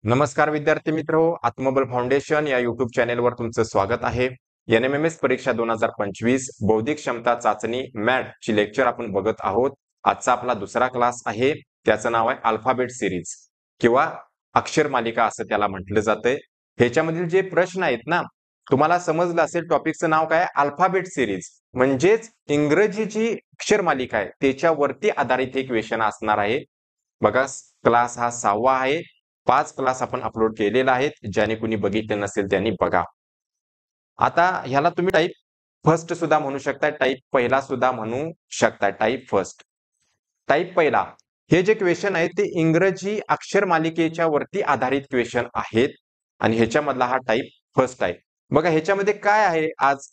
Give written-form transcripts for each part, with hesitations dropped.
नमस्कार विद्यार्थी मित्र, आत्मबल फाउंडेशन या युट्यूब चॅनेलवर तुमचं स्वागत आहे. NMMS परीक्षा 2025 बौद्धिक क्षमता चाचणी मॅट ची लेक्चर आपण बघत आहोत. आजचा आपला दुसरा क्लास आहे. त्याचं नाव आहे अल्फाबेट सिरीज किंवा अक्षर मालिका असं त्याला म्हटलं जातंय. ह्याच्यामधील जे प्रश्न आहेत ना, तुम्हाला समजलं असेल टॉपिकचं नाव काय आहे, अल्फाबेट सिरीज म्हणजेच इंग्रजीची अक्षर मालिका आहे त्याच्यावरती आधारित एक क्वेश्चन असणार आहे. बघा, क्लास हा 6वा आहे. 5 क्लास आपण अपलोड केलेला आहेत. ज्याने कुणी बघितले नसेल त्यांनी बघा. आता ह्याला तुम्ही टाईप फर्स्ट सुद्धा म्हणू शकता, टाईप पहिला सुद्धा म्हणू शकता. टाईप फर्स्ट, टाईप पहिला हे जे क्वेश्चन आहेत ते इंग्रजी अक्षर मालिकेच्या वरती आधारित क्वेश्चन आहेत आणि ह्याच्यामधला हा टाईप फर्स्ट आहे. बघा ह्याच्यामध्ये काय आहे, आज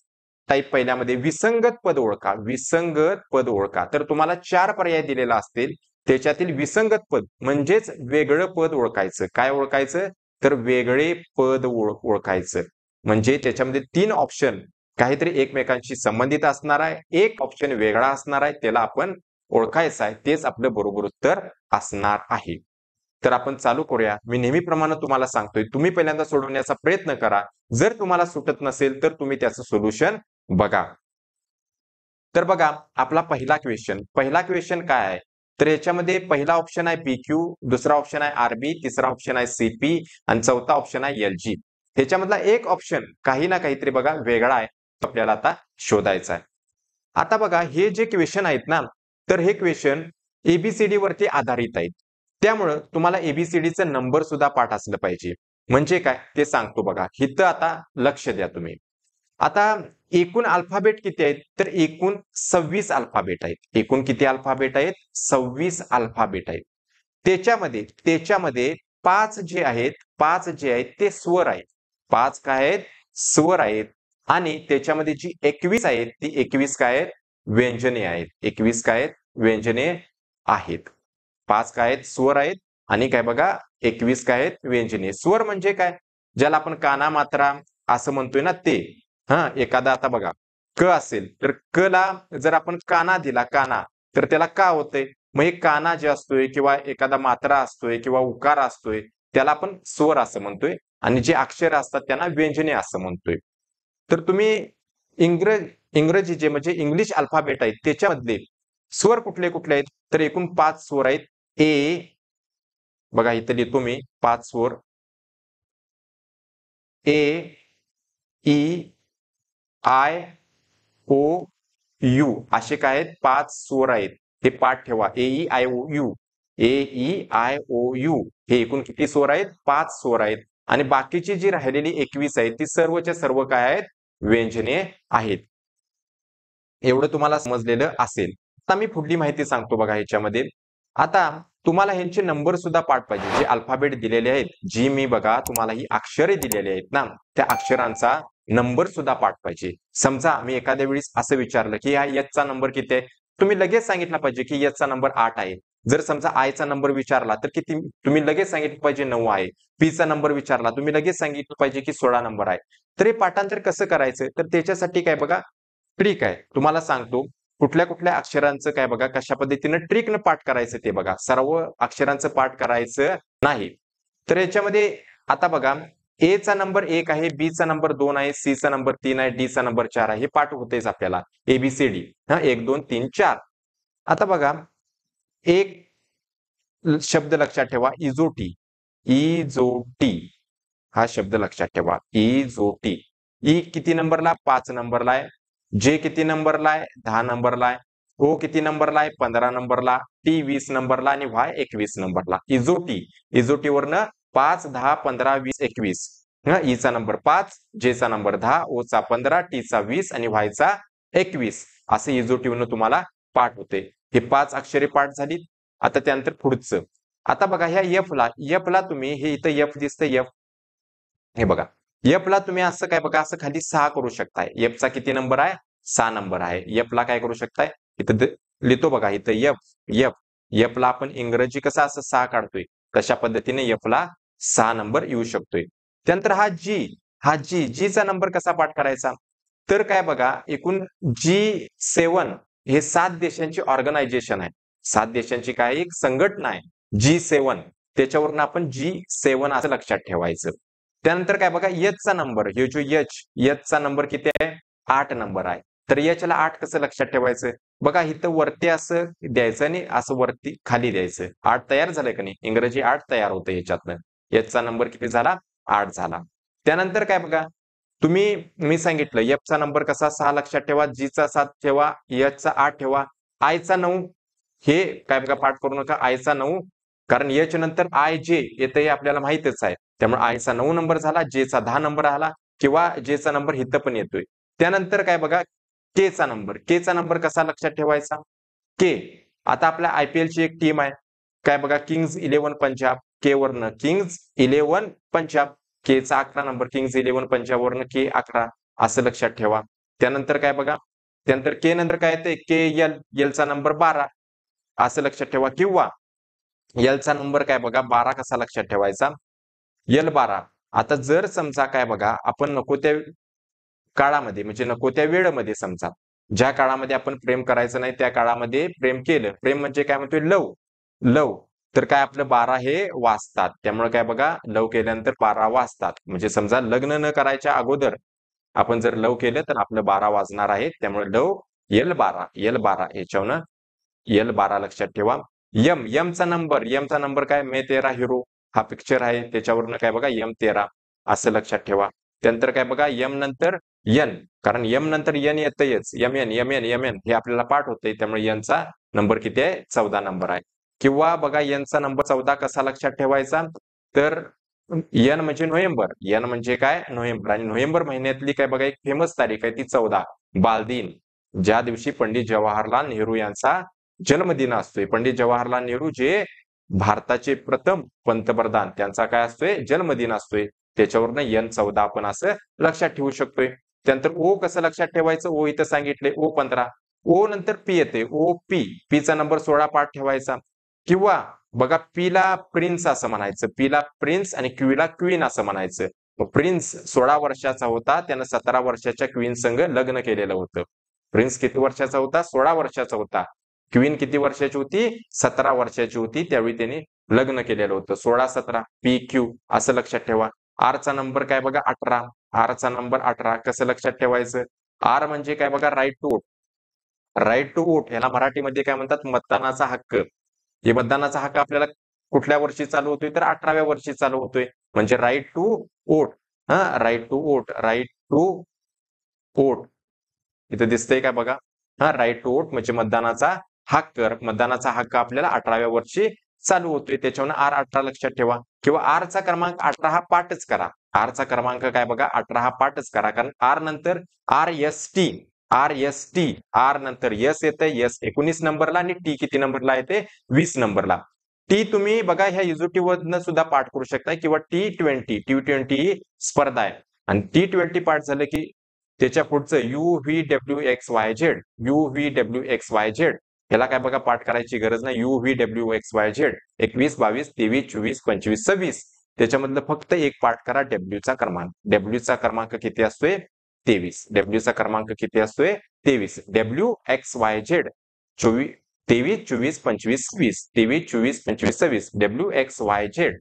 टाईप पहिल्यामध्ये विसंगत पद ओळखा. विसंगत पद ओळखा. तर तुम्हाला 4 पर्याय दिलेला असतील. त्याच्यातील विसंगत पद म्हणजेच वेगळं पद ओळखायचं. काय ओळखायचं? तर वेगळे पद ओळखायचं. म्हणजे त्याच्यामध्ये 3 ऑप्शन काहीतरी एकमेकांशी संबंधित असणार आहे, एक ऑप्शन वेगळा असणार आहे, त्याला आपण ओळखायचं आहे. तेच आपलं बरोबर उत्तर असणार आहे. तर आपण चालू करूया. मी नेहमीप्रमाणे तुम्हाला सांगतोय, तुम्ही पहिल्यांदा सोडवण्याचा प्रयत्न करा. जर तुम्हाला सुटत नसेल तर तुम्ही त्याचं सोल्युशन बघा. तर बघा, आपला पहिला क्वेश्चन काय आहे? तर याच्यामध्ये पहिला ऑप्शन आहे PQ, दुसरा ऑप्शन आहे RB, तिसरा ऑप्शन आहे CP आणि चौथा ऑप्शन आहे LG. ह्याच्यामधला एक ऑप्शन काही ना काहीतरी बघा वेगळा आहे, आपल्याला आता शोधायचा आहे. आता बघा, हे जे क्वेश्चन आहेत ना, तर हे क्वेश्चन ABCD वरती आधारित आहेत. त्यामुळं तुम्हाला ABCDचं नंबर सुद्धा पाठ असलं पाहिजे. म्हणजे काय ते सांगतो बघा. इथं आता लक्ष द्या तुम्ही. आता एकूण अल्फाबेट किती आहेत? तर एकूण 26 अल्फाबेट आहेत. एकूण किती अल्फाबेट आहेत? 26 अल्फाबेट आहेत. त्याच्यामध्ये 5 जे आहेत ते स्वर आहेत. 5 काय आहेत? स्वर आहेत. आणि त्याच्यामध्ये जी 21 आहेत ती 21 काय आहेत? व्यंजने आहेत. 21 काय आहेत? व्यंजने आहेत. 5 काय आहेत? स्वर आहेत. आणि काय बघा, 21 काय आहेत? व्यंजने. स्वर म्हणजे काय? ज्याला आपण काना मात्रा असं म्हणतोय ना ते. एखादा आता बघा क असेल तर क ला जर आपण काना दिला, काना, तर त्याला का होतंय? मग हे काना जे असतोय किंवा एखादा मात्रा असतोय किंवा उकार असतोय त्याला आपण स्वर असं म्हणतोय आणि जे अक्षर असतात त्यांना व्यंजने असं म्हणतोय. तर तुम्ही इंग्रजी जे म्हणजे इंग्लिश अल्फाबेट आहेत त्याच्यामधले स्वर कुठले कुठले आहेत? तर एकूण 5 स्वर आहेत. ए, बघा इथं लिहितो मी 5 स्वर. ए, ई, आय, ओ, यू असे काय आहेत? 5 स्वर आहेत. हे पाठ ठेवा. AEIOU, AEIOU हे एकूण किती स्वर आहेत? 5 स्वर आहेत. आणि बाकीची जी राहिलेली 21 आहेत ती सर्वच्या सर्व काय आहेत? व्यंजने आहेत. एवढं तुम्हाला समजलेलं असेल. आता मी पुढली माहिती सांगतो बघा ह्याच्यामध्ये. आता तुम्हाला ह्यांचे नंबर सुद्धा पाठ पाहिजे. जे अल्फाबेट दिलेले आहेत, जी मी बघा तुम्हाला ही अक्षरे दिलेली आहेत ना, त्या अक्षरांचा नंबर सुद्धा पाठ पाहिजे. समजा मी एखाद्या वेळेस असं विचारलं की या H चा नंबर किती आहे? तुम्ही लगेच सांगितलं पाहिजे की H चा नंबर 8 आहे. जर समजा I चा नंबर विचारला तर किती तुम्ही लगेच सांगितलं पाहिजे 9 आहे. P चा नंबर विचारला तुम्ही लगेच सांगितलं पाहिजे की 16 नंबर आहे. तर हे पाठांतर कसं करायचं? तर त्याच्यासाठी काय बघा, ट्रिक आहे. तुम्हाला सांगतो कुठल्या कुठल्या अक्षरांचं काय बघा कशा पद्धतीनं ट्रिकनं पाठ करायचं ते बघा. सर्व अक्षरांचं पाठ करायचं नाही. तर याच्यामध्ये आता बघा, A चा नंबर 1 आहे, B चा नंबर 2 आहे, C चा नंबर 3 आहे, D चा नंबर 4 आहे. हे पाठ होतेच आपल्याला. ABCD 1 2 3 4. आता बघा, एक शब्द लक्षात ठेवा, इजोटी. इजोटी हा शब्द लक्षात ठेवा. इजोटी. ई किती नंबरला? 5 नंबरला आहे. जे किती नंबरला आहे? 10 नंबरला आहे. ओ किती नंबरला आहे? 15 नंबरला. टी 20 नंबरला आणि Y 21 नंबरला. इजोटी. इजोटीवरनं 5, 10, 15, 20, 21. ई चा नंबर 5, जे चा नंबर 10, ओ चा 15, टी चा 20 आणि Y चा 21 असं इजोटीवरनं तुम्हाला पाठ होते. हे 5 अक्षरे पाठ झाली. आता त्यानंतर पुढचं. आता बघा ह्या F ला तुम्ही हे इथं F दिसतंय F. हे बघा, F ला तुम्ही असं काय बघा, असं खाली 6 करू शकताय. F चा किती नंबर आहे? 6 नंबर आहे. F ला काय करू शकताय? इथं लिहितो बघा, इथं F ला आपण इंग्रजी कसं असं 6 काढतोय तशा पद्धतीने F ला 6 नंबर येऊ शकतोय. त्यानंतर हा G चा नंबर कसा पाठ करायचा? तर काय बघा, एकूण G7 हे 7 देशांची ऑर्गनायझेशन आहे. 7 देशांची काय एक संघटना आहे. G7 त्याच्यावरून आपण G7 असं लक्षात ठेवायचं. त्यानंतर काय बघा H चा नंबर, हे जो H चा नंबर किती आहे? 8 नंबर आहे. तर H ला 8 कसं लक्षात ठेवायचं? बघा इथं वरती असं द्यायचं आणि असं वरती खाली द्यायचं. 8 तयार झालंय का नाही? इंग्रजी 8 तयार होतं ह्याच्यातनं. H चा नंबर किती झाला? 8 झाला. त्यानंतर काय बघा, मी सांगितलं F चा नंबर कसा 6 लक्षात ठेवा, G चा 7 ठेवा, H चा 8 ठेवा, I चा 9. हे काय बघा पाठ करू नका, I चा 9 कारण H नंतर I J येतं हे आपल्याला माहितच आहे. त्यामुळे I चा 9 नंबर झाला, J चा 10 नंबर आला किंवा J चा नंबर इथं पण येतोय. त्यानंतर काय बघा K चा नंबर. K चा नंबर कसा लक्षात ठेवायचा? K. आता आपल्या IPLची एक टीम आहे. काय बघा किंग्ज 11 पंजाब. K वरनं किंग्ज 11 पंजाब. K चा 11 नंबर किंग्ज 11 पंजाब वरनं K 11 असं लक्षात ठेवा. त्यानंतर काय बघा, त्यानंतर K नंतर काय येतंय? KL. L चा नंबर 12 असं लक्षात ठेवा किंवा L चा नंबर काय बघा 12 कसा लक्षात ठेवायचा? L12. आता जर समजा काय बघा आपण नको त्या काळामध्ये म्हणजे नको त्या वेळेमध्ये समजा ज्या काळामध्ये आपण प्रेम करायचं नाही त्या काळामध्ये प्रेम केलं. प्रेम म्हणजे काय म्हणतोय? लव. लव. तर काय आपलं 12 हे वाजतात. त्यामुळे काय बघा लव केल्यानंतर 12 वाजतात. म्हणजे समजा लग्न न करायच्या अगोदर आपण जर लव केलं तर आपलं 12 वाजणार आहे. त्यामुळे लव L12. L12 याच्यावरनं L12 लक्षात ठेवा. M चा नंबर काय? मैं तेरा हिरो हा पिक्चर आहे त्याच्यावरनं काय बघा M13 असं लक्षात ठेवा. त्यानंतर काय बघा M नंतर N कारण M नंतर N येतंयच. MN हे आपल्याला पाठ होतंय त्यामुळे N चा नंबर किती आहे? 14 नंबर आहे. किंवा बघा N चा नंबर 14 कसा लक्षात ठेवायचा? तर N म्हणजे नोव्हेंबर. N म्हणजे काय? नोव्हेंबर आणि नोव्हेंबर महिन्यातली काय बघा एक फेमस तारीख आहे ती 14 बालदिन. ज्या दिवशी पंडित जवाहरलाल नेहरू यांचा जन्मदिन असतोय. पंडित जवाहरलाल नेहरू जे भारताचे प्रथम पंतप्रधान त्यांचा काय असतोय? जन्मदिन असतोय. त्याच्यावरनं N14 आपण असं लक्षात ठेवू शकतोय. त्यानंतर O कसं लक्षात ठेवायचं? O इथं सांगितलंय O15. O नंतर P येते. OP. P चा नंबर 16 पाठ ठेवायचा. किंवा बघा P ला प्रिन्स असं म्हणायचं. P ला प्रिन्स आणि Q ला क्वीन असं म्हणायचं. प्रिन्स 16 वर्षाचा होता. त्यानं 17 वर्षाच्या क्वीन संग लग्न केलेलं होतं. प्रिन्स किती वर्षाचा होता? 16 वर्षाचा होता. क्वीन किती वर्षाची होती? 17 वर्षाची होती. त्यावेळी त्यांनी लग्न केलेलं होतं. 16-17 PQ असं लक्षात ठेवा. R चा नंबर काय बघा 18. R चा नंबर 18 कसं लक्षात ठेवायचं? R म्हणजे काय बघा right to vote. Right to vote याला मराठीमध्ये काय म्हणतात? मतदानाचा हक्क. हे मतदानाचा हक्क आपल्याला कुठल्या वर्षी चालू होतोय? तर 18व्या वर्षी चालू होतोय. म्हणजे right to vote. Right to vote. Right to vote. इथं दिसतंय का बघा? राईट टू वोट म्हणजे मतदानाचा हक्क. मतदानाचा हक्क आपल्याला 18व्या वर्षी चालू होतोय. त्याच्यावरून R18 लक्षात ठेवा. किंवा R चा क्रमांक 18 हा पाठच करा. R चा क्रमांक काय बघा 18 हा पाठच करा. कारण R नंतर RST. RST. R नंतर S येतंय. S 19 नंबरला आणि T किती नंबरला येते? 20 नंबरला. टी तुम्ही बघा ह्या युजोटीवरनं सुद्धा पाठ करू शकता किंवा T20 ही स्पर्धा आहे. आणि T20 पाठ झालं की त्याच्या पुढचं UVWXYZ. UVWXYZ. याला काय बघा पाठ करायची गरज नाही. UVWXYZ 21, 22, 23, 24, 25, 26. त्याच्यामधलं फक्त एक पाठ करा W चा क्रमांक. W चा क्रमांक किती असतोय? 23. W चा क्रमांक किती असतोय? 23. WXYZ 23, 24, 25, 26. 23, 24, 25, 26. WXYZ.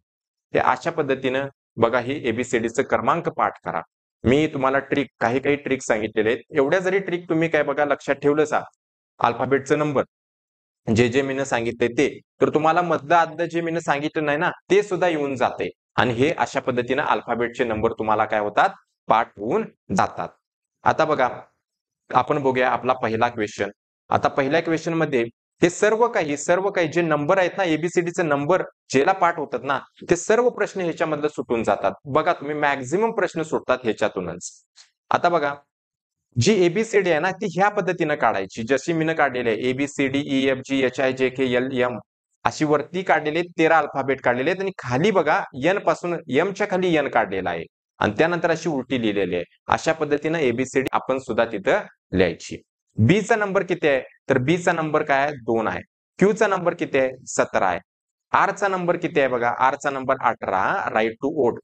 हे अशा पद्धतीनं बघा ही ABCDचं क्रमांक पाठ करा. मी तुम्हाला काही ट्रिक सांगितलेले आहेत. एवढ्या जरी ट्रिक तुम्ही काय बघा लक्षात ठेवलं सा अल्फाबेटचं नंबर जे मीनं सांगितले ते तर तुम्हाला मधलं आदलं जे मीनं सांगितलं नाही ना ते सुद्धा येऊन जाते आणि हे अशा पद्धतीनं अल्फाबेटचे नंबर तुम्हाला काय होतात? पाठ होऊन जातात. आता बघा आपण बघूया आपला पहिला क्वेश्चन. आता पहिल्या क्वेश्चन मध्ये हे सर्व काही जे नंबर आहेत ना एबीसीडीचे नंबर ज्याला पाठ होतात ना ते सर्व प्रश्न ह्याच्यामधलं सुटून जातात. बघा तुम्ही मॅक्झिमम प्रश्न सुटतात ह्याच्यातूनच. आता बघा जी एबीसीडी आहे ना ती ह्या पद्धतीनं काढायची जशी मीनं काढलेली आहे ABCD EFG HIJK LM अशी वरती काढलेले 13 अल्फाबेट काढलेले आहेत आणि खाली बघा N पासून M च्या खाली N काढलेला आहे आणि त्यानंतर अशी उलटी लिहिलेली आहे. अशा पद्धतीनं एबीसीडी आपण सुद्धा तिथं लिहायची. बी चा नंबर किती आहे? तर बी चा नंबर काय आहे? 2 आहे. क्यू चा नंबर किती आहे? 17 आहे. आर चा नंबर किती आहे बघा? आर चा नंबर 18 राईट टू वोट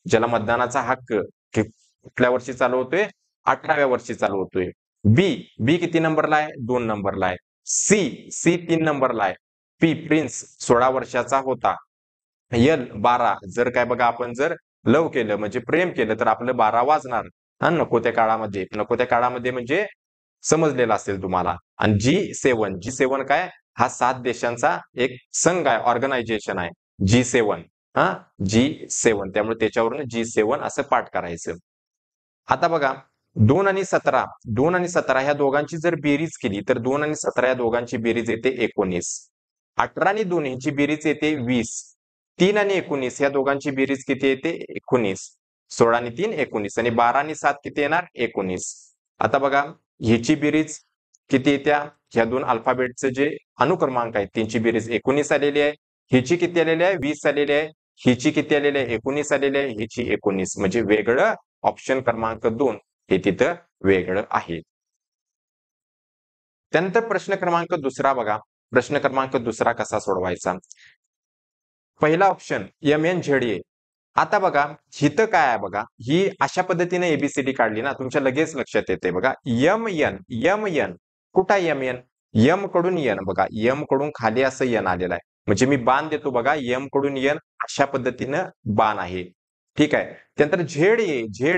ज्याला मतदानाचा हक्क कुठल्या वर्षी चालू होतोय? 18व्या वर्षी चालू होतोय. बी किती नंबरला आहे? 2 नंबरला आहे. सी 3 नंबरला आहे. पी प्रिन्स 16 वर्षाचा होता. यल 12 जर काय बघा आपण जर लव केलं म्हणजे प्रेम केलं तर आपलं 12 वाजणार. हा नको त्या काळामध्ये म्हणजे समजलेलं असेल तुम्हाला. आणि जी सेवन काय हा 7 देशांचा एक संघ आहे, ऑर्गनायझेशन आहे G7. हा G7 त्यामुळे त्याच्यावरून G7 असं पाठ करायचं. आता बघा 2 आणि 17 ह्या दोघांची जर बेरीज केली तर 2 आणि 17 या दोघांची बेरीज येते 19. 18 आणि 2 ह्याची बेरीज येते 20. 3 आणि 19 या दोघांची बेरीज किती येते 19. 16 आणि 3 19 आणि 12 आणि 7 किती येणार 19. आता बघा ह्याची बेरीज किती येत्या ह्या दोन अल्फाबेटचे जे अनुक्रमांक आहेत त्यांची बेरीज 19 आलेली आहे. ह्याची किती आलेली आहे 20 आलेली आहे. हिची किती आलेली आहे 19 आलेली आहे. हिची 19 म्हणजे वेगळं ऑप्शन क्रमांक 2 हे तिथं वेगळं आहे. त्यानंतर प्रश्न क्रमांक दुसरा बघा. प्रश्न क्रमांक दुसरा कसा सोडवायचा. पहिला ऑप्शन MNZA. आता बघा हिथं काय आहे बघा ही अशा पद्धतीने एबीसीडी काढली ना तुमच्या लगेच लक्षात येते बघा यम कुठं आहे यम कडून यन बघा यम कडून खाली असं यन आलेलं आहे म्हणजे मी बाण देतो बघा यम कडून यन अशा पद्धतीनं बाण आहे. ठीक आहे. त्यानंतर झेड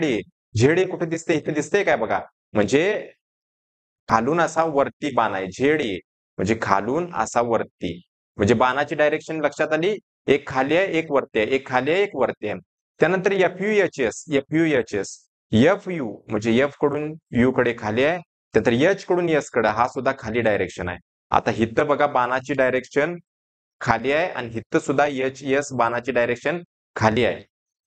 ए कुठे दिसते इथे दिसते काय बघा म्हणजे खालून असा वरती बाण आहे म्हणजे खालून असा वरती म्हणजे बाणाची डायरेक्शन लक्षात आली. एक खाली आहे एक वरती आहे एक खाली आहे एक वरती आहे. त्यानंतर एफ यू म्हणजे एफ कडून यू कडे खाली आहे. त्यानंतर एच कडून एस कडे हा सुद्धा खाली डायरेक्शन आहे. आता हिथं बघा बाणाची डायरेक्शन खाली आहे आणि हिथं सुद्धा एच एस बाणाची डायरेक्शन खाली आहे.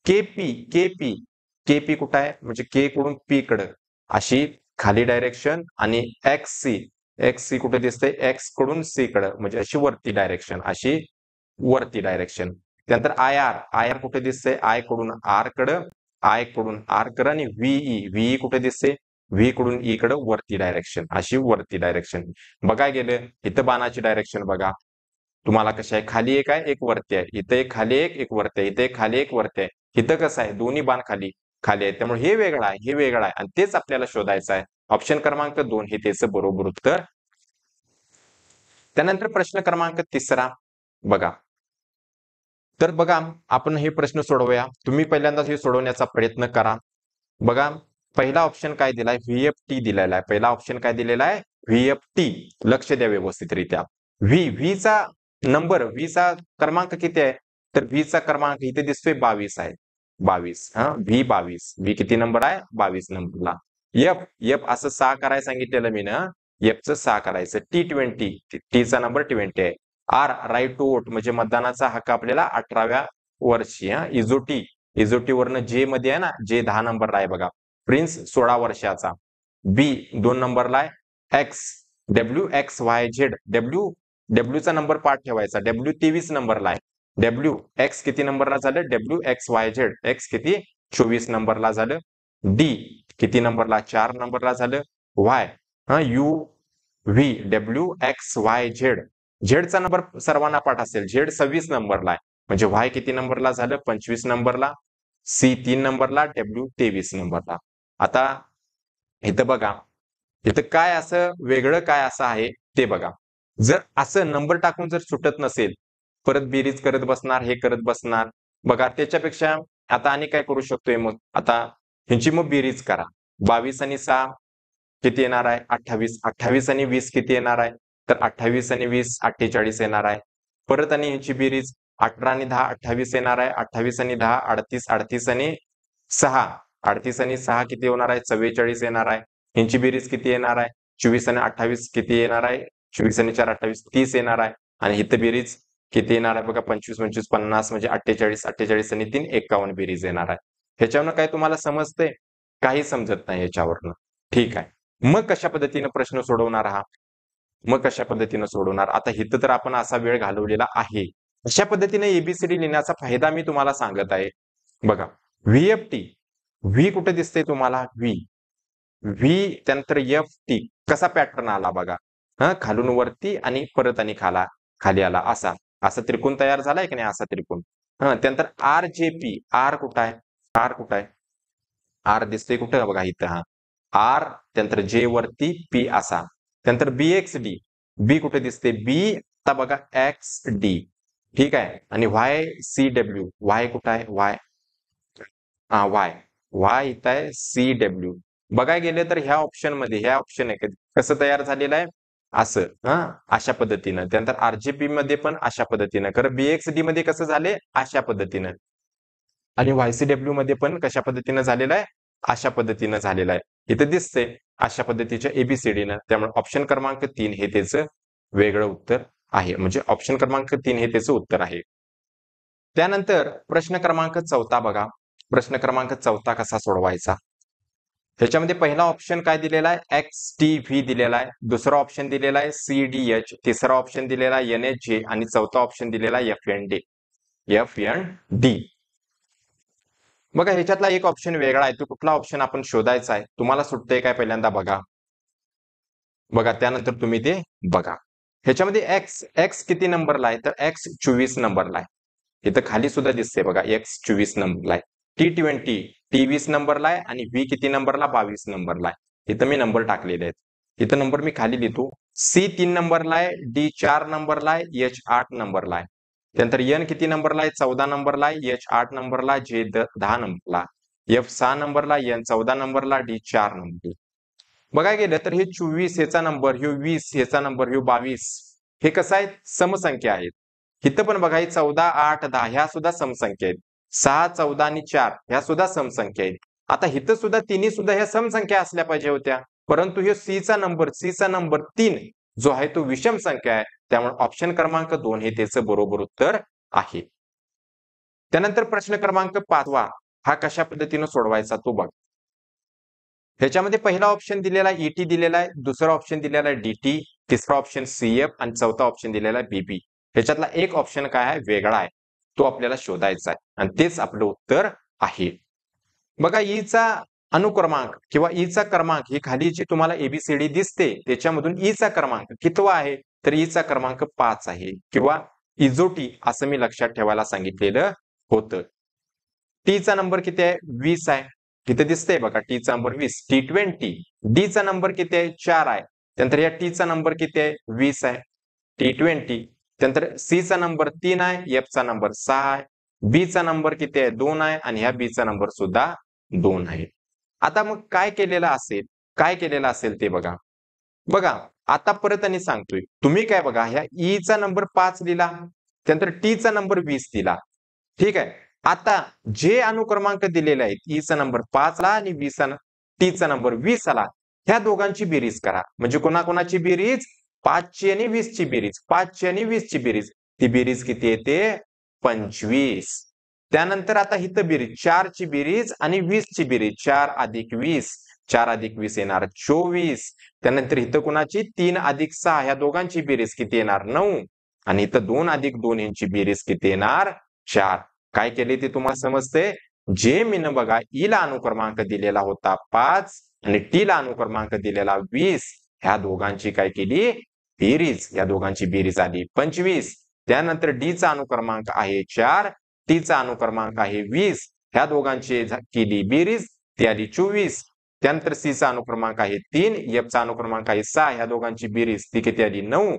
केपी कुठं आहे म्हणजे के कडून पी कडे अशी खाली डायरेक्शन आणि एक्स सी कुठे दिसते एक्स कडून सी कडे म्हणजे अशी वरती डायरेक्शन. त्यानंतर आय आर कुठे दिसते आय कडून आर कडे आणि व्हीई कुठे दिसते व्ही कडून ई कडे वरती डायरेक्शन. बघा गेलं इथं बाणाची डायरेक्शन बघा तुम्हाला कशी आहे खाली एक आहे एक वरती आहे इथं एक खाली एक वरती आहे इथे एक खाली एक वरती आहे इथं कसं आहे दोन्ही बाण खाली आहे त्यामुळे हे वेगळं आहे आणि तेच आपल्याला शोधायचं आहे. ऑप्शन क्रमांक 2 हे त्याचं बरोबर उत्तर. त्यानंतर प्रश्न क्रमांक तिसरा बघा. तर बघा आपण हे प्रश्न सोडवूया. तुम्ही पहिल्यांदा हे सोडवण्याचा प्रयत्न करा. बघा पहिला ऑप्शन काय दिलाय व्हीएफटी दिलेला आहे. पहिला ऑप्शन काय दिलेला आहे व्हीएफटी. लक्ष द्या व्यवस्थितरित्या. व्ही चा क्रमांक किती आहे तर व्ही चा क्रमांक इथे दिसतोय 22 आहे. 22 व्ही किती नंबर आहे 22 नंबरला. एफ असं 6 करायला सांगितलेलं मी ना एफचं 6 करायचं. टी चा नंबर 20 आहे. आर राईट टू वोट म्हणजे मतदानाचा हक्क आपल्याला 18व्या वर्षी. इजोटी वरनं जे मध्ये आहे ना जे 10 नंबरला आहे बघा प्रिन्स 16 वर्षाचा. बी 2 नंबरला आहे डब्ल्यू चा नंबर पाठ ठेवायचा. डब्ल्यू 23 नंबरला आहे. डब्ल्यू एक्स किती नंबरला झालं WXYZ एक्स किती 24 नंबरला झालं. डी किती नंबरला 4 नंबरला झालं. वाय WXYZ झेडचा नंबर सर्वांना पाठ असेल. झेड 26 नंबरला आहे म्हणजे वाय किती नंबरला झालं 25 नंबरला. सी 3 नंबरला डब्ल्यू 23 नंबरला. आता इथं बघा इथं काय असं वेगळं काय असं आहे ते बघा. जर असं नंबर टाकून जर सुटत नसेल परत बेरीज करत बसणार हे करत बसणार बघा त्याच्यापेक्षा आता आणि काय करू शकतोय मग आता ह्यांची मग बेरीज करा. 22 आणि 6 किती येणार आहे 28. 28 आणि 20 किती येणार आहे तर 28 आणि 20 48 येणार आहे. परत आणि ह्याची बेरीज 18 आणि 10 28 येणार आहे. 28 आणि 10 38 38 आणि 6 किती होणार आहे 44 येणार आहे. ह्यांची बेरीज किती येणार आहे 24 आणि 28 किती येणार आहे 24 आणि 4 28 30 येणार आहे. आणि इथं बेरीज किती येणार आहे बघा 25 25 50 म्हणजे 48 आणि 3 51 बेरीज येणार आहे. ह्याच्यावरनं काय तुम्हाला समजते काही समजत नाही ह्याच्यावरनं. ठीक आहे. मग कशा पद्धतीने प्रश्न सोडवणार आता इथं तर आपण असा वेळ घालवलेला आहे. अशा पद्धतीने एबीसीडी लिहिण्याचा फायदा मी तुम्हाला सांगत आहे. बघा व्हीएफटी व्ही कुठे दिसते तुम्हाला व्ही त्यानंतर एफ टी कसा पॅटर्न आला बघा. खालून वरती आणि परत आणि खाली आला असा त्रिकोण तयार झालाय की नाही असा त्रिकोण. त्यानंतर RJP आर कुठं आहे आर दिसतोय कुठं बघा इथं आर त्यानंतर जे वरती पी असा. त्यानंतर BXD बी कुठे दिसते बी आता बघा XD ठीक आहे. आणि YCW, वाय कुठं आहे? वाय, वाय, वाय इथं आहे, CW. बघायला गेले तर ह्या ऑप्शन मध्ये, ह्या ऑप्शन आहे कसं तयार झालेलं आहे, असं अशा पद्धतीनं. त्यानंतर RGB मध्ये पण अशा पद्धतीनं, खरं BXD मध्ये कसं झाले, अशा पद्धतीनं. आणि YCW मध्ये पण कशा पद्धतीनं झालेलं आहे, अशा पद्धतीनं झालेलं आहे. इथं दिसते अशा पद्धतीच्या ABCD. त्यामुळे ऑप्शन क्रमांक 3 हे त्याचं वेगळं उत्तर आहे. म्हणजे ऑप्शन क्रमांक 3 हे त्याचं उत्तर आहे. त्यानंतर प्रश्न क्रमांक 4 बघा. प्रश्न क्रमांक 4 कसा सोडवायचा? त्याच्यामध्ये पहिला ऑप्शन काय दिलेला आहे, XTV दिलेला आहे. दुसरा ऑप्शन दिलेला आहे CDH. तिसरा ऑप्शन दिलेला आहे NHJ आणि चौथा ऑप्शन दिलेला आहे FND. बघा ह्याच्यातला एक ऑप्शन वेगळा आहे. तो कुठला ऑप्शन आपण शोधायचा आहे? तुम्हाला सुटतंय काय पहिल्यांदा बघा. बघा त्यानंतर तुम्ही ते बघा. ह्याच्यामध्ये एक्स किती नंबरला आहे? तर X 24 नंबरला आहे. इथं खाली सुद्धा दिसते बघा, X 24 नंबरला आहे. T20 20 नंबरला आहे आणि V किती नंबरला? 22 नंबरला आहे. इथं मी नंबर टाकलेले आहेत. इथं नंबर मी खाली लिहितो. C 3 नंबरला आहे, D 4 नंबरला आहे, H 8 नंबरला आहे. त्यानंतर N किती नंबरला आहे? 14 नंबरला आहे, H 8 नंबरला, J 10 नंबरला, F 6 नंबरला, N 14 नंबरला, D 4 नंबर. बघायला गेलं तर हे 24 ह्याचा नंबर, ह्यो 20 ह्याचा नंबर, ह्यो 22 हे कसं आहे? समसंख्या आहेत. इथं पण बघा 14, 8, 10 ह्या सुद्धा समसंख्या आहेत. 6, 14 आणि 4 ह्या सुद्धा समसंख्या आहेत. आता इथं सुद्धा तिन्ही सुद्धा ह्या समसंख्या असल्या पाहिजे होत्या. परंतु ह्यो सी चा नंबर 3 जो आहे तो विषम संख्या आहे. त्यामुळे ऑप्शन क्रमांक 2 हे त्याचं बरोबर उत्तर आहे. त्यानंतर प्रश्न क्रमांक 5 हा कशा पद्धतीने सोडवायचा तो बघ. ह्याच्यामध्ये पहिला ऑप्शन दिलेला आहे ET दिलेला आहे, दुसरा ऑप्शन दिलेला आहे DT, तिसरा ऑप्शन CF आणि चौथा ऑप्शन दिलेला आहे BB. ह्याच्यातला एक ऑप्शन काय आहे? वेगळा आहे. तो आपल्याला शोधायचा आहे आणि तेच आपलं उत्तर आहे. बघा ईचा अनुक्रमांक किंवा ईचा क्रमांक ही खाली जी तुम्हाला ABCD दिसते त्याच्यामधून ईचा क्रमांक कितवा आहे? तर ईचा क्रमांक 5 आहे किंवा इजोटी असं मी लक्षात ठेवायला सांगितलेलं होतं. टीचा नंबर किती आहे? 20 आहे. इथे दिसतंय बघा टीचा नंबर 20. T20. डी चा नंबर किती आहे? 4 आहे. त्यानंतर या टीचा नंबर किती आहे? 20 आहे. T20. त्यानंतर सी चा नंबर 3 आहे, F चा नंबर 6 आहे, बी चा नंबर किती आहे? 2 आहे आणि ह्या बी चा नंबर सुद्धा 2 आहे. आता मग काय केलेलं असेल? काय केलेलं असेल ते बघा. बघा आता परत आणि सांगतोय. तुम्ही काय बघा ह्या ई चा नंबर 5 लिहिला, त्यानंतर टी चा नंबर 20 दिला. ठीक आहे. आता जे अनुक्रमांक दिलेले आहेत, ई चा नंबर 5 ला आणि टी चा नंबर 20 आला, ह्या दोघांची बेरीज करा. म्हणजे कोणाकोणाची बेरीज? 5 ची आणि 20 ची बेरीज. 5 ची आणि 20 ची बेरीज. ती बेरीज किती येते? 25. त्यानंतर आता इथं बेरीज 4 ची बेरीज आणि 20 ची बेरीज. 4 अधिक 20. 4 अधिक 20 येणार 24. त्यानंतर इथं कोणाची? 3 अधिक 6 ह्या दोघांची बेरीज किती येणार? 9. आणि इथं 2 अधिक 2 यांची बेरीज किती येणार? 4. काय केले ते तुम्हाला समजते? जे मी बघा ईला अनुक्रमांक दिलेला होता 5 आणि टीला अनुक्रमांक दिलेला 20, ह्या दोघांची काय केली? बेरीज. या दोघांची बेरीज आली 25. त्यानंतर डी चा अनुक्रमांक आहे 4, टी चा अनुक्रमांक आहे 20, ह्या दोघांची केली बेरीज, ती आली 24. त्यानंतर सी चा अनुक्रमांक आहे 3, एफ चा अनुक्रमांक आहे 6, ह्या दोघांची बेरीज ती किती आली? 9.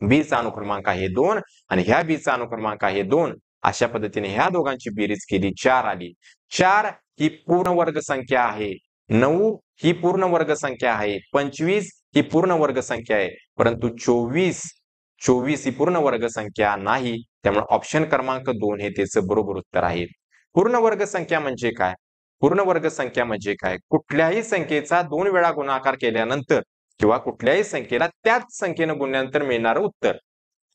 बी चा अनुक्रमांक आहे 2 आणि ह्या बी चा अनुक्रमांक आहे 2. अशा पद्धतीने ह्या दोघांची बेरीज केली 4 आली. 4 ही पूर्ण वर्ग संख्या आहे. 9 ही पूर्ण वर्ग संख्या आहे. 25 ही पूर्ण वर्ग संख्या आहे. परंतु 24 ही पूर्ण वर्ग संख्या नाही. त्यामुळे ऑप्शन क्रमांक 2 हे त्याचं बरोबर उत्तर आहे. पूर्ण वर्ग संख्या म्हणजे काय? पूर्ण वर्ग संख्या म्हणजे काय? कुठल्याही संख्येचा 2 वेळा गुणाकार केल्यानंतर किंवा कुठल्याही संख्येला त्याच संख्येनं गुणल्यानंतर मिळणारं उत्तर.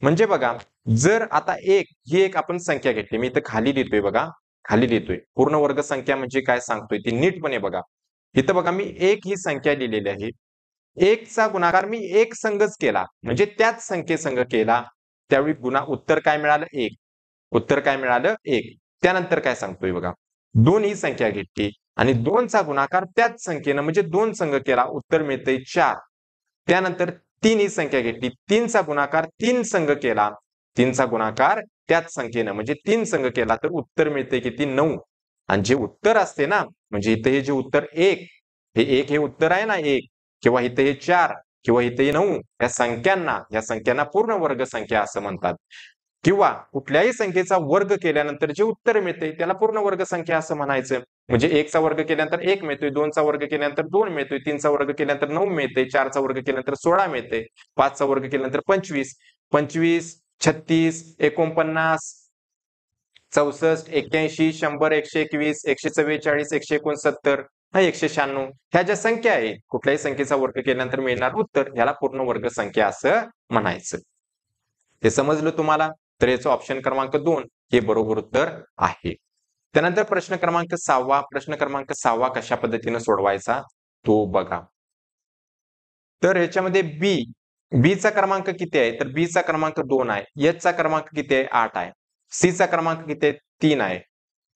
म्हणजे बघा जर आता ही एक आपण संख्या घेतली, मी इथं खाली लिहितोय बघा, खाली लिहितोय. पूर्ण वर्ग संख्या म्हणजे काय सांगतोय ती नीटपणे बघा. इथं बघा मी एक ही संख्या लिहिलेली आहे. एकचा गुणाकार मी एक संघच केला म्हणजे त्याच संख्येसंग केला, त्यावेळी उत्तर काय मिळालं? 1. उत्तर काय मिळालं? 1. त्यानंतर काय सांगतोय बघा, 2 ही संख्या घेतली आणि 2चा गुणाकार त्याच संख्येनं म्हणजे 2 संघ केला, उत्तर मिळतंय 4. त्यानंतर 3 ही संख्या घेतली, 3चा गुणाकार 3 संघ केला, 3चा गुणाकार त्याच संख्येनं म्हणजे 3 संघ केला तर उत्तर मिळते किती? 9. आणि जे उत्तर असते ना, म्हणजे इथे हे जे उत्तर 1 हे उत्तर आहे ना 1 किंवा इथे हे 4 किंवा इथे 9 या संख्यांना पूर्ण वर्ग संख्या असं म्हणतात. किंवा कुठल्याही संख्येचा वर्ग केल्यानंतर जे उत्तर मिळते त्याला पूर्ण वर्ग संख्या असं म्हणायचं. म्हणजे 1चा वर्ग केल्यानंतर 1 मिळतोय, 2चा वर्ग केल्यानंतर 2 मिळतोय, 3चा वर्ग केल्यानंतर 9 मिळते, 4चा वर्ग केल्यानंतर 16 मिळते, 5चा वर्ग केल्यानंतर 25, 25, 36, 49, 64, 81, 100, 121, 144, 169, 196 ह्या ज्या संख्या आहेत कुठल्याही संख्येचा वर्ग केल्यानंतर मिळणार उत्तर ह्याला पूर्ण वर्ग संख्या असं म्हणायचं. हे समजलं तुम्हाला? तर याचं ऑप्शन क्रमांक 2 हे बरोबर उत्तर आहे. त्यानंतर प्रश्न क्रमांक 6 कशा पद्धतीने सोडवायचा तो बघा. तर ह्याच्यामध्ये बी चा क्रमांक किती आहे? तर बी चा क्रमांक 2 आहे. एच चा क्रमांक किती आहे? 8 आहे. सी चा क्रमांक किती आहे? 3 आहे.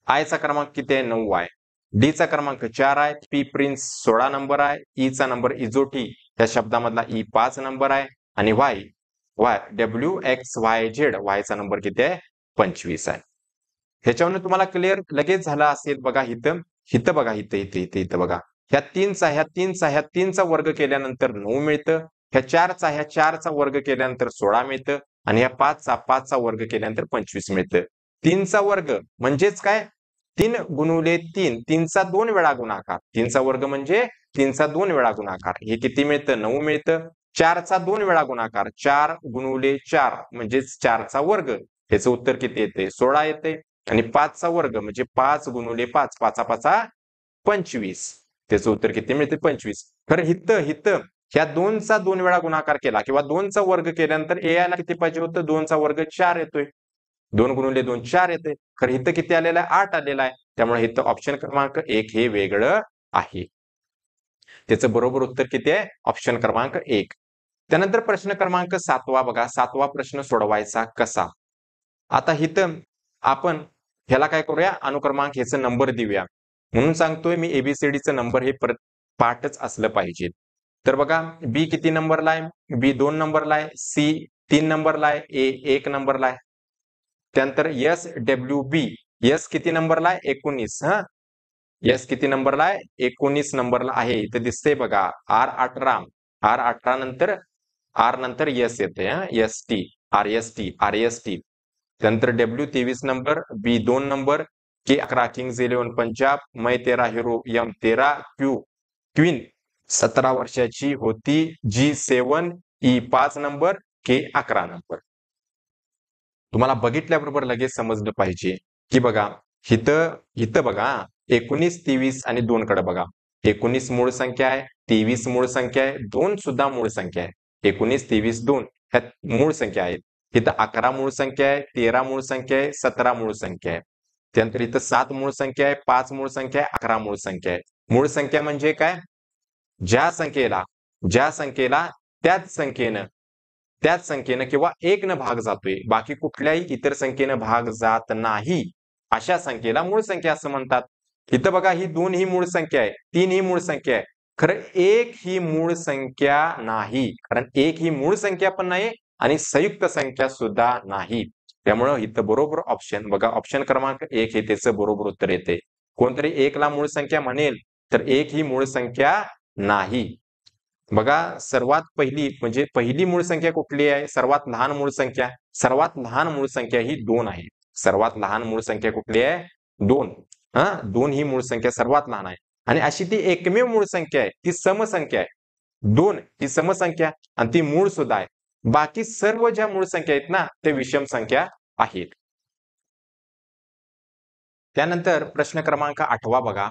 आय चा क्रमांक किती आहे? 9 आहे. डी चा क्रमांक 4 आहे. पी प्रिन्स 16 नंबर आहे. ई चा नंबर इजोटी या शब्दामधला ई 5 नंबर आहे आणि वाय WXYZ वाय चा नंबर किती आहे? 25 आहे. ह्याच्यावरून तुम्हाला क्लिअर लगेच झालं असेल बघा इथं बघा इथं बघा. ह्या 3चा वर्ग केल्यानंतर 9 मिळतं. ह्या 4चा वर्ग केल्यानंतर 16 मिळतं आणि ह्या 5चा वर्ग केल्यानंतर 25 मिळतं. 3चा वर्ग म्हणजेच काय? 3 गुणुले 3, 3चा 2 वेळा गुणाकार. 3चा वर्ग म्हणजे 3चा 2 वेळा गुणाकार. हे किती मिळतं? 9 मिळतं. 4चा 2 वेळा गुणाकार. 4 गुणुले 4 म्हणजेच 4चा वर्ग. याचं उत्तर किती येते? 16 येते. आणि 5चा वर्ग म्हणजे 5 गुणुले 5, 5 25. त्याचं उत्तर किती मिळते? 25. तर हिथं ह्या 2चा 2 वेळा गुणाकार केला किंवा 2चा वर्ग केल्यानंतर याला किती पाहिजे होतं? 2चा वर्ग 4 येतोय. 2 गुणुले 2 4 येते. तर इथं किती आलेला आहे? 8 आलेला आहे. त्यामुळे इथं ऑप्शन क्रमांक 1 हे वेगळं आहे. त्याचं बरोबर उत्तर किती आहे? ऑप्शन क्रमांक 1. त्यानंतर प्रश्न क्रमांक 7 बघा. 7 प्रश्न सोडवायचा कसा? आता इथं आपण ह्याला काय करूया? अनुक्रमांक ह्याचं नंबर देऊया. म्हणून सांगतोय मी एबीसीडीचं नंबर हे पाठच असलं पाहिजे. तर बघा बी किती नंबरला आहे? बी 2 नंबरला आहे. सी 3 नंबरला आहे. ए 1 नंबरला आहे. त्यानंतर SWB एस किती नंबरला आहे? 19 हा. एस किती नंबरला आहे? 19 नंबरला आहे. इथे दिसतंय बघा R18 नंतर एस येते हा. ST RST. त्यानंतर W23 number, B2 number, K11 Kings 11 Punjab, मै 13 हिरो, M13 क्वीन 17 वर्षाची होती, G7 E5 number, K11 number. तुम्हाला बघितल्याबरोबर लगेच समजलं पाहिजे की बघा इथं बघा 19, 23 आणि 2 कडे बघा. 19 मूळ संख्या आहे, 23 मूळ संख्या आहे, 2 सुद्धा मूळ संख्या आहे. 19, 23, 2 ह्या मूळ संख्या आहेत. इथं 11 मूळ संख्या आहे, 13 मूळ संख्या आहे, 17 मूळ संख्या आहे. त्यानंतर इथं 7 मूळ संख्या आहे, 5 मूळ संख्या आहे, 11 मूळ संख्या आहे. मूळ संख्या म्हणजे काय? ज्या संख्येला त्याच संख्येनं किंवा 1 न भाग जातोय, बाकी कुठल्याही इतर संख्येनं भाग जात नाही, अशा संख्येला मूळ संख्या असं म्हणतात. इथं बघा ही 2 ही मूळ संख्या आहे, 3 ही मूळ संख्या आहे. खरं 1 ही मूळ संख्या नाही, कारण 1 ही मूळ संख्या पण नाही आणि संयुक्त संख्या सुद्धा नाही. त्यामुळं इथं बरोबर ऑप्शन बघा, ऑप्शन क्रमांक 1 हे त्याचं बरोबर उत्तर येते. कोणतरी 1 ला मूळ संख्या म्हणेल तर 1 ही मूळ संख्या नाही. बघा सर्वात पहिली मूळ संख्या कुठली आहे? सर्वात लहान मूळ संख्या ही 2 आहे. सर्वात लहान मूळ संख्या कुठली आहे? 2. 2 ही मूळ संख्या सर्वात लहान आहे. आणि अशी ती एकमेव मूळ संख्या आहे, ती समसंख्या आहे. 2 ही समसंख्या आणि ती मूळ सुद्धा आहे. बाकी सर्व ज्या मूळ संख्या आहेत ना, ते विषम संख्या आहेत. त्यानंतर प्रश्न क्रमांक 8 बघा.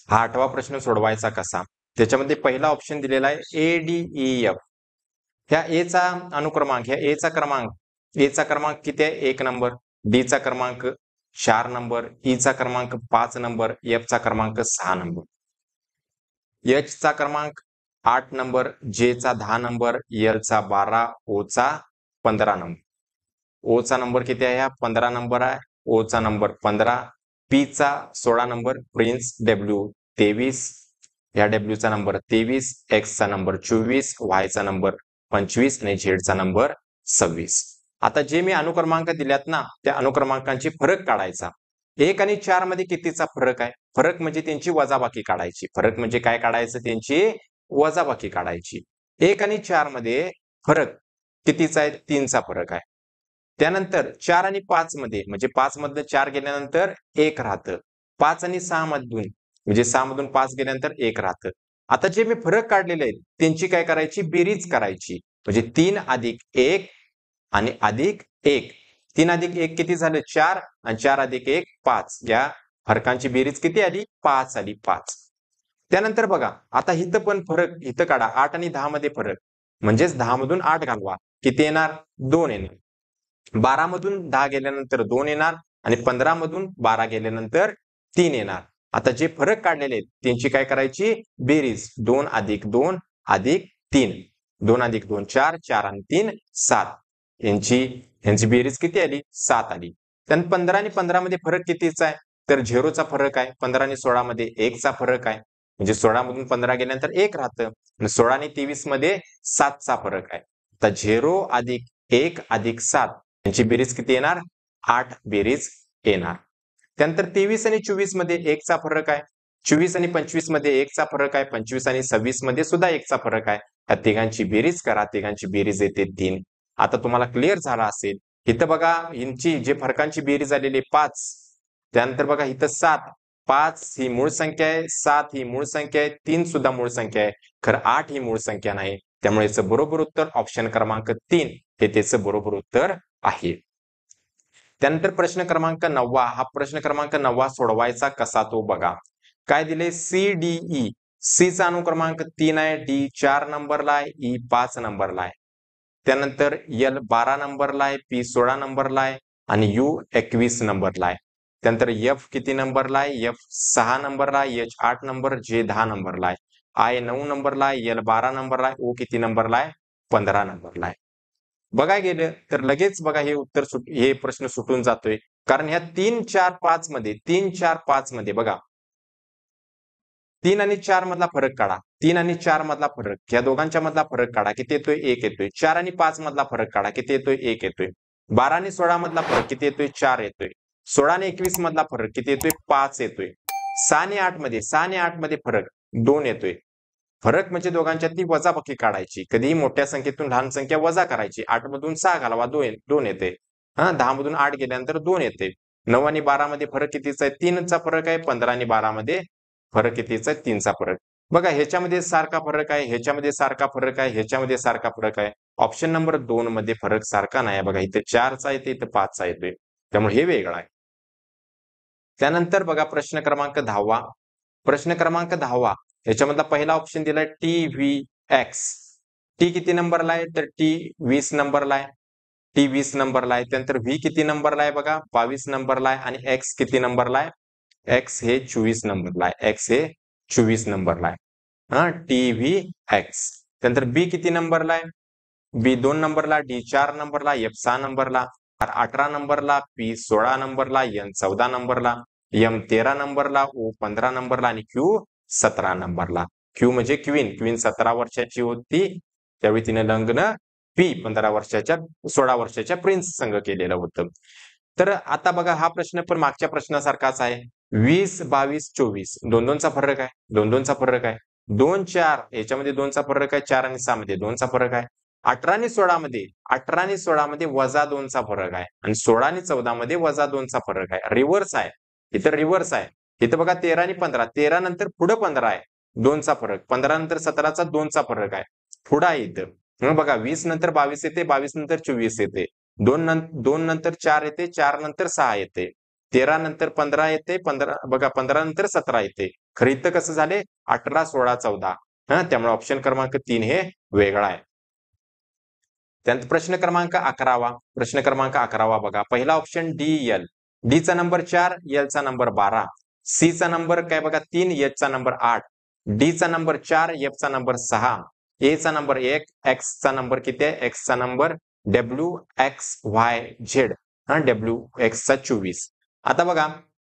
हा 8वा प्रश्न सोडवायचा कसा? त्याच्यामध्ये पहिला ऑप्शन दिलेला आहे ADEF. ह्या एचा क्रमांक किती आहे? 1 नंबर, डी चा क्रमांक 4 नंबर, ई चा क्रमांक 5 नंबर, एफ चा क्रमांक 6 नंबर, एच चा क्रमांक 8 नंबर, जे चा 10 नंबर, एल चा 12, ओ चा 15 नंबर. ओ चा नंबर किती आहे? 15 नंबर आहे. ओ चा नंबर 15, पी चा 16 नंबर, प्रिन्स डब्ल्यू 23, या डब्ल्यू चा नंबर 23, एक्स चा नंबर 24, वाय चा नंबर 25 आणि झेड चा नंबर 26. आता जे मी अनुक्रमांक दिल्यात ना, त्या अनुक्रमांकांची फरक काढायचा. 1 आणि 4 मध्ये कितीचा फरक आहे? फरक म्हणजे त्यांची वजाबाकी काढायची. फरक म्हणजे काय काढायचं? त्यांची वजाबाकी काढायची. 1 आणि 4 मध्ये फरक कितीचा आहे? 3चा फरक आहे. त्यानंतर 4 आणि 5 मध्ये म्हणजे 5 मधनं 4 गेल्यानंतर 1 राहतं. 5 आणि 6 मधून म्हणजे 6 मधून 5 गेल्यानंतर 1 राहतं. आता जे मी फरक काढलेले आहेत त्यांची काय करायची बेरीज करायची. म्हणजे 3 अधिक 1 आणि अधिक 1. 3 अधिक 1 किती झालं 4 आणि 4 अधिक 1 5. या फरकांची बेरीज किती आली 5 आली 5. त्यानंतर बघा आता इथं पण फरक इथं काढा 8 आणि 10 मध्ये फरक म्हणजेच 10 मधून 8 घालवा किती येणार 2 येणार. 12 मधून 10 गेल्यानंतर 2 येणार आणि 15 मधून 12 गेल्यानंतर 3 येणार. आता जे फरक काढलेले आहेत त्यांची काय करायची बेरीज 2 अधिक 2 अधिक 3. 2 अधिक 2 4 4 आणि 3 7. यांची बेरीज किती आली 7 आली. त्यानंतर 15 आणि 15 मध्ये फरक कितीचा आहे तर 0चा फरक आहे. 15 आणि 16 मध्ये 1चा फरक आहे. म्हणजे 16 मधून 15 गेल्यानंतर 1 राहतं. आणि 16 आणि 23 मध्ये 7चा फरक आहे. आता 0 अधिक 1 अधिक 7 यांची बेरीज किती येणार 8 बेरीज येणार. त्यानंतर 23 आणि 24 मध्ये 1चा फरक आहे. 24 आणि 25 मध्ये 1चा फरक आहे. 25 आणि 26 मध्ये सुद्धा 1चा फरक आहे. या तिघांची बेरीज करा. तिघांची बेरीज येते 3. आता तुम्हाला क्लिअर झाला असेल. इथं बघा यांची जे फरकांची बेरीज आलेली 5. त्यानंतर बघा इथं 7. 5 ही मूळ संख्या आहे. 7 ही मूळ संख्या आहे. 3 सुद्धा मूळ संख्या आहे. खरं 8 ही मूळ संख्या नाही. त्यामुळे याचं बरोबर उत्तर ऑप्शन क्रमांक 3 हे त्याचं बरोबर उत्तर आहे. त्यानंतर प्रश्न क्रमांक 9 हा प्रश्न क्रमांक 9 सोडवायचा कसा तो बघा. काय दिले CDE. C चा अनुक्रमांक 3 आहे. D 4 नंबरला आहे. E 5 नंबरला आहे. त्यानंतर L 12 नंबरला आहे. P 16 नंबरला आहे आणि U 21 नंबरला आहे. त्यानंतर F किती नंबरला आहे F 6 नंबरला आहे. H 8 नंबर J 10 नंबरला आहे. I 9 नंबरला आहे. L 12 नंबरला आहे. O किती नंबरला आहे 15 नंबरला आहे. बघाय गेलं तर लगेच बघा हे उत्तर हे प्रश्न सुटून जातोय. कारण ह्या 3 4 5 मध्ये 3 4 5 मध्ये बघा 3 आणि 4 मधला फरक काढा. 3 आणि 4 मधला फरक या दोघांच्या मधला फरक काढा किती येतोय 1 येतोय. 4 आणि 5 मधला फरक काढा किती येतोय 1 येतोय. 12 आणि 16 मधला फरक किती येतोय 4 येतोय. 16 आणि 21 मधला फरक किती येतोय 5 येतोय. 6 आणि 8 मध्ये फरक 2 येतोय. फरक म्हणजे दोघांच्यातली वजाबाकी काढायची. कधीही मोठ्या संख्येतून लहान संख्या वजा करायची. 8 मधून 6 घालवा 2 येते. 10 मधून 8 गेल्यानंतर 2 येते. 9 आणि 12 मध्ये फरक कितीचा आहे 3 चा फरक आहे. 15 आणि 12 मध्ये फरक कितीचा आहे 3 चा फरक. बघा ह्याच्यामध्ये सारखा फरक आहे. ह्याच्यामध्ये सारखा फरक आहे. ह्याच्यामध्ये सारखा फरक आहे. ऑप्शन नंबर 2 मध्ये फरक सारखा नाही. बघा इथे 4 चा येते इथे 5 चा येतोय. त्यामुळे हे वेगळं आहे. त्यानंतर बघा प्रश्न क्रमांक 10. प्रश्न क्रमांक 10 याच्यामधला पहिला ऑप्शन दिलाय TVX. टी किती नंबरला आहे तर T 20 नंबरला आहे. T 20 नंबरला आहे. त्यानंतर V किती नंबरला आहे बघा 22 नंबरला आहे आणि X किती नंबरला आहे X हे 24 नंबरला आहे. X हे 24 नंबरला आहे. TVX. त्यानंतर B किती नंबरला आहे B 2 नंबरला, D 4 नंबरला, F 6 नंबरला, R 18 नंबरला, P 16 नंबरला, N 14 नंबरला, M 13 नंबरला, O 15 नंबरला आणि Q 17 नंबरला. Q म्हणजे क्वीन. क्वीन 17 वर्षाची होती. त्यावेळी तिने लग्न P 16 वर्षाच्या प्रिन्स संघ केलेलं होतं. तर आता बघा हा प्रश्न पण मागच्या प्रश्नासारखाच आहे. 20, 22, 24 2-2चा फरक आहे. 2-2चा फरक आहे. 2, 4 याच्यामध्ये 2चा फरक आहे. 4 आणि 6 मध्ये 2चा फरक आहे. 18 आणि 16 मध्ये वजा 2चा फरक आहे आणि 16 आणि 14 मध्ये वजा 2चा फरक आहे. रिव्हर्स आहे. इथं रिव्हर्स आहे. इथं बघा 13 आणि 15. 13 नंतर पुढे 15 आहे. 2चा फरक. 15 नंतर 17चा 2चा फरक आहे. पुढे आहे इथं. मग बघा 20 नंतर 22 येते. 22 नंतर 24 येते. 2 नंतर 4 येते. 4 नंतर 6 येते. 13 नंतर 15 येते. 15 नंतर 17 येते. खरं इथं कसं झाले 18, 16, 14. त्यामुळे ऑप्शन क्रमांक 3 हे वेगळा आहे. त्यानंतर प्रश्न क्रमांक 11. प्रश्न क्रमांक 11 बघा. पहिला ऑप्शन DL. D चा नंबर 4, L चा नंबर 12. C चा नंबर काय बघा 3, H चा नंबर 8. D चा नंबर 4, F चा नंबर 6. A चा नंबर 1, X चा नंबर किती आहे? X चा नंबर WXYZ. WX चा 24. आता बघा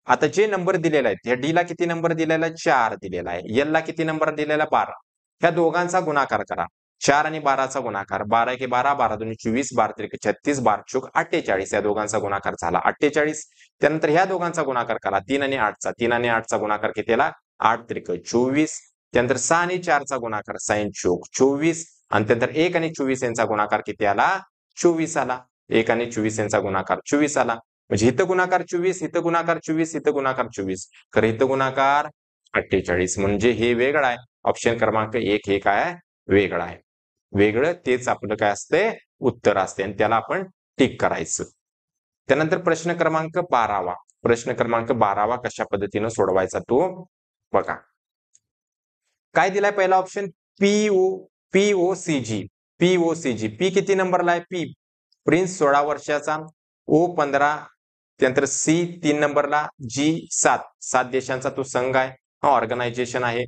आता जे नंबर दिलेले आहेत या D ला किती नंबर दिलेला आहे 4 दिलेला आहे. L ला किती नंबर दिलेला 12. ह्या दोघांचा गुणाकार करा. 4 आणि 12चा गुणाकार 12 एके 12, 12 दुनी 24, 12 त्रिक 36, 12 चौक 48. या दोघांचा गुणाकार झाला 48. त्यानंतर ह्या दोघांचा गुणाकार करा 3 आणि 8चा. 3 आणि 8चा गुणाकार किती आला 8 त्रिक 24. त्यानंतर 6 आणि 4चा गुणाकार 6 चौक 24 आणि त्यानंतर 1 आणि 24 यांचा गुणाकार किती आला 24 आला. 1 आणि 24 यांचा गुणाकार 24 आला. म्हणजे इथं गुणाकार 24, इथं गुणाकार 24, इथं गुणाकार 24. तर इथं गुणाकार 48 म्हणजे हे वेगळं आहे. ऑप्शन क्रमांक 1 हे काय आहे? वेगळं आहे. वेगळं तेच आपलं काय असते? उत्तर असते आणि त्याला आपण टिक करायचं. त्यानंतर प्रश्न क्रमांक 12वा. प्रश्न क्रमांक 12वा कशा पद्धतीनं सोडवायचा तो बघा. काय दिलाय पहिला ऑप्शन? पीओसीजी. पीओसीजी. पी किती नंबरला आहे? पी प्रिन्स 16 वर्षाचा, ओ 15, त्यानंतर सी 3 नंबरला, जी 7 देशांचा तो संघ आहे, हा ऑर्गनायझेशन आहे.